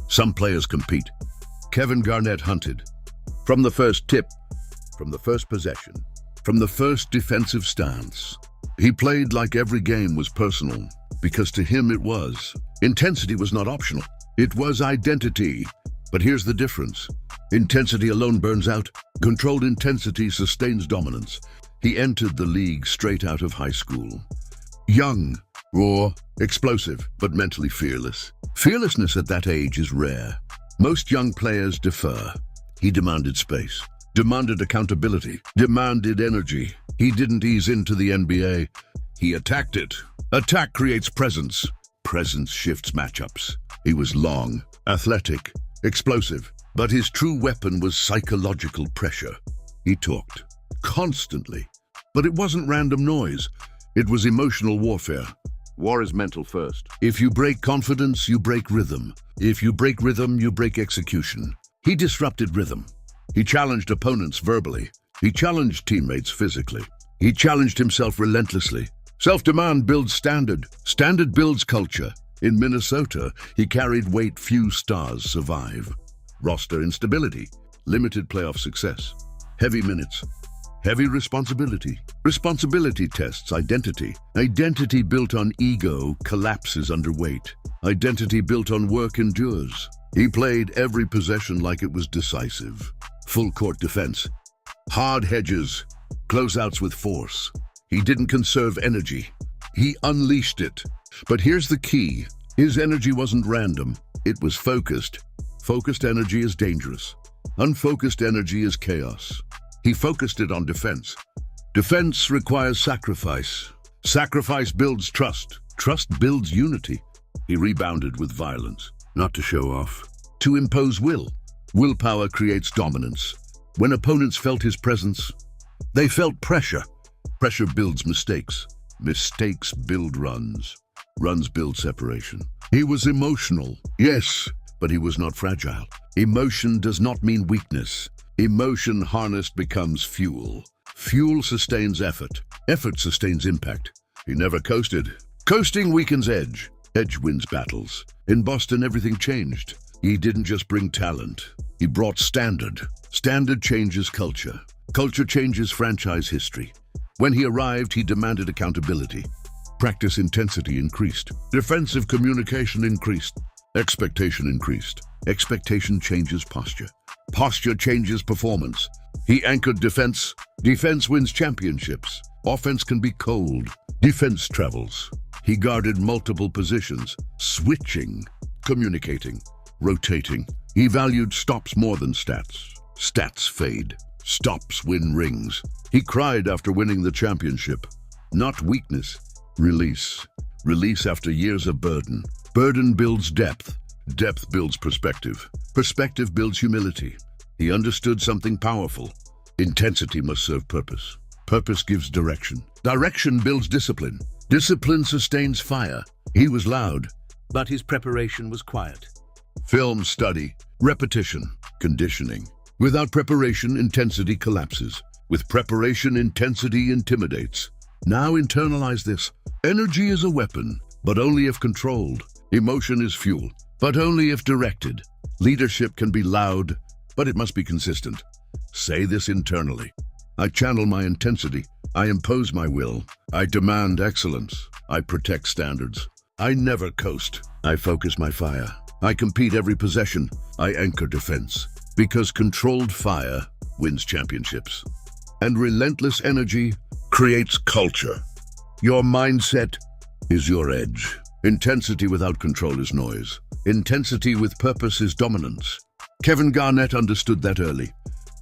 Some players compete. Kevin Garnett hunted. From the first tip, from the first possession, from the first defensive stance. He played like every game was personal, because to him it was. Intensity was not optional. It was identity. But here's the difference. Intensity alone burns out. Controlled intensity sustains dominance. He entered the league straight out of high school. Young, raw, explosive, but mentally fearless. Fearlessness at that age is rare. Most young players defer. He demanded space, demanded accountability, demanded energy. He didn't ease into the NBA. He attacked it. Attack creates presence. Presence shifts matchups. He was long, athletic, explosive, but his true weapon was psychological pressure. He talked constantly, but it wasn't random noise. It was emotional warfare. War is mental first. If you break confidence, you break rhythm. If you break rhythm, you break execution. He disrupted rhythm. He challenged opponents verbally. He challenged teammates physically. He challenged himself relentlessly. Self-demand builds standard. Standard builds culture. In Minnesota, he carried weight few stars survive. Roster instability, limited playoff success, heavy minutes, heavy responsibility. Responsibility tests identity. Identity built on ego collapses under weight. Identity built on work endures. He played every possession like it was decisive. Full court defense, hard hedges, closeouts with force. He didn't conserve energy. He unleashed it. But here's the key. His energy wasn't random. It was focused. Focused energy is dangerous. Unfocused energy is chaos. He focused it on defense. Defense requires sacrifice. Sacrifice builds trust. Trust builds unity. He rebounded with violence, not to show off, to impose will. Willpower creates dominance. When opponents felt his presence, they felt pressure. Pressure builds mistakes. Mistakes build runs. Runs build separation. He was emotional, yes, but he was not fragile. Emotion does not mean weakness. Emotion harnessed becomes fuel. Fuel sustains effort. Effort sustains impact. He never coasted. Coasting weakens edge. Edge wins battles. In Boston, everything changed. He didn't just bring talent. He brought standard. Standard changes culture. Culture changes franchise history. When he arrived, he demanded accountability. Practice intensity increased. Defensive communication increased. Expectation increased. Expectation changes posture. Posture changes performance. He anchored defense. Defense wins championships. Offense can be cold. Defense travels. He guarded multiple positions, switching, communicating, rotating. He valued stops more than stats. Stats fade. Stops win rings. He cried after winning the championship. Not weakness, release. Release after years of burden. Burden builds depth. Depth builds perspective. Perspective builds humility. He understood something powerful. Intensity must serve purpose. Purpose gives direction. Direction builds discipline. Discipline sustains fire. He was loud, but his preparation was quiet. Film study, repetition, conditioning. Without preparation, intensity collapses. With preparation, intensity intimidates. Now internalize this. Energy is a weapon, but only if controlled. Emotion is fuel, but only if directed. Leadership can be loud, but it must be consistent. Say this internally. I channel my intensity. I impose my will. I demand excellence. I protect standards. I never coast. I focus my fire. I compete every possession. I anchor defense. Because controlled fire wins championships. And relentless energy creates culture. Your mindset is your edge. Intensity without control is noise. Intensity with purpose is dominance. Kevin Garnett understood that early,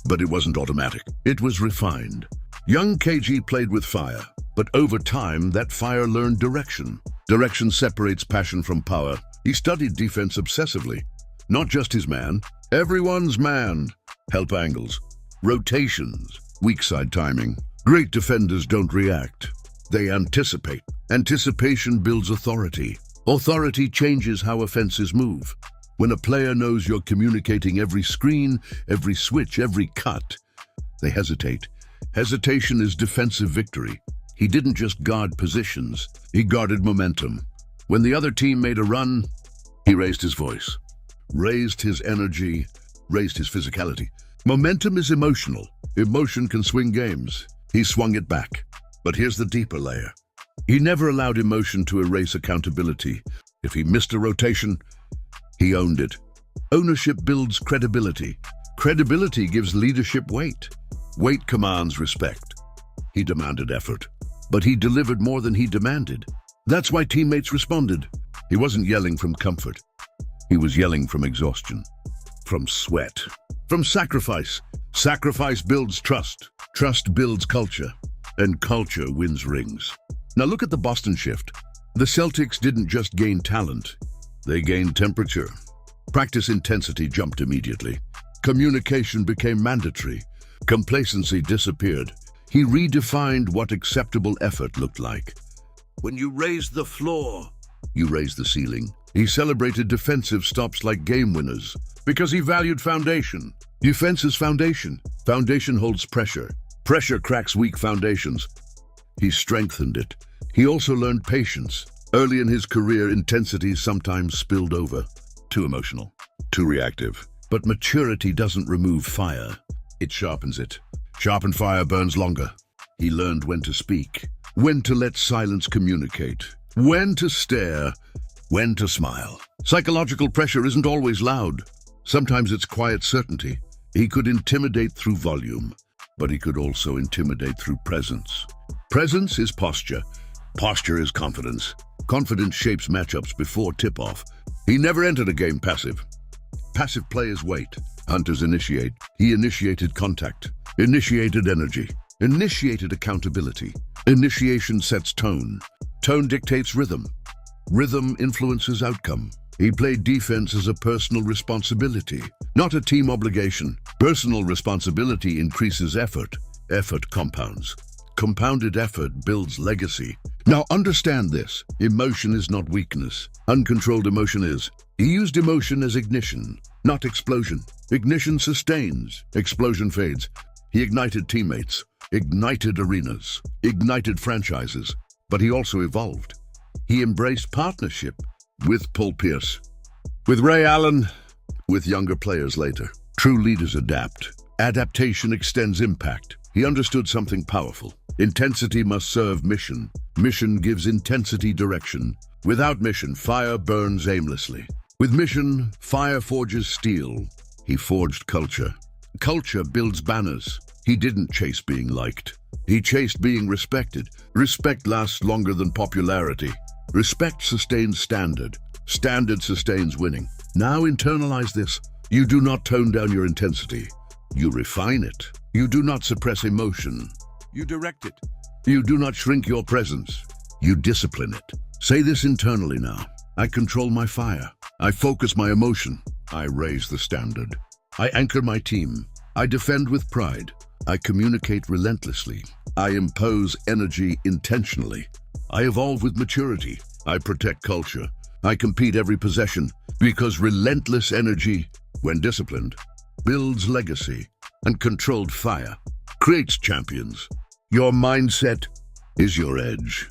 but it wasn't automatic. It was refined. Young KG played with fire, but over time, that fire learned direction. Direction separates passion from power. He studied defense obsessively. Not just his man, everyone's man. Help angles, rotations, weak side timing. Great defenders don't react. They anticipate. Anticipation builds authority. Authority changes how offenses move. When a player knows you're communicating every screen, every switch, every cut, they hesitate. Hesitation is defensive victory. He didn't just guard positions, he guarded momentum. When the other team made a run, he raised his voice. raised his energy, raised his physicality. Momentum is emotional. Emotion can swing games. He swung it back. But here's the deeper layer. He never allowed emotion to erase accountability. If he missed a rotation, he owned it. Ownership builds credibility. Credibility gives leadership weight. Weight commands respect. He demanded effort, but he delivered more than he demanded. That's why teammates responded. He wasn't yelling from comfort. He was yelling from exhaustion, from sweat, from sacrifice. Sacrifice builds trust. Trust builds culture, and culture wins rings. Now look at the Boston shift. The Celtics didn't just gain talent, they gained temperature. Practice intensity jumped immediately. Communication became mandatory. Complacency disappeared. He redefined what acceptable effort looked like. When you raise the floor, you raise the ceiling. He celebrated defensive stops like game winners because he valued foundation. Defense is foundation. Foundation holds pressure. Pressure cracks weak foundations. He strengthened it. He also learned patience. Early in his career, intensity sometimes spilled over. Too emotional, too reactive. But maturity doesn't remove fire. It sharpens it. Sharpened fire burns longer. He learned when to speak, when to let silence communicate, when to stare, when to smile. Psychological pressure isn't always loud. Sometimes it's quiet certainty. He could intimidate through volume, but he could also intimidate through presence. Presence is posture. Posture is confidence. Confidence shapes matchups before tip-off. He never entered a game passive. Passive players wait. Hunters initiate. He initiated contact, initiated energy, initiated accountability. Initiation sets tone. Tone dictates rhythm. Rhythm influences outcome. He played defense as a personal responsibility, not a team obligation. Personal responsibility increases effort. Effort compounds. Compounded effort builds legacy. Now understand this. Emotion is not weakness. Uncontrolled emotion is. He used emotion as ignition, not explosion. Ignition sustains. Explosion fades. He ignited teammates, ignited arenas, ignited franchises. But he also evolved. He embraced partnership with Paul Pierce, with Ray Allen, with younger players later. True leaders adapt. Adaptation extends impact. He understood something powerful. Intensity must serve mission. Mission gives intensity direction. Without mission, fire burns aimlessly. With mission, fire forges steel. He forged culture. Culture builds banners. He didn't chase being liked. He chased being respected. Respect lasts longer than popularity. Respect sustains standard. Standard sustains winning. Now internalize this. You do not tone down your intensity. You refine it. You do not suppress emotion. You direct it. You do not shrink your presence. You discipline it. Say this internally now. I control my fire. I focus my emotion. I raise the standard. I anchor my team. I defend with pride. I communicate relentlessly. I impose energy intentionally. I evolve with maturity. I protect culture. I compete every possession because relentless energy, when disciplined, builds legacy, and controlled fire creates champions. Your mindset is your edge.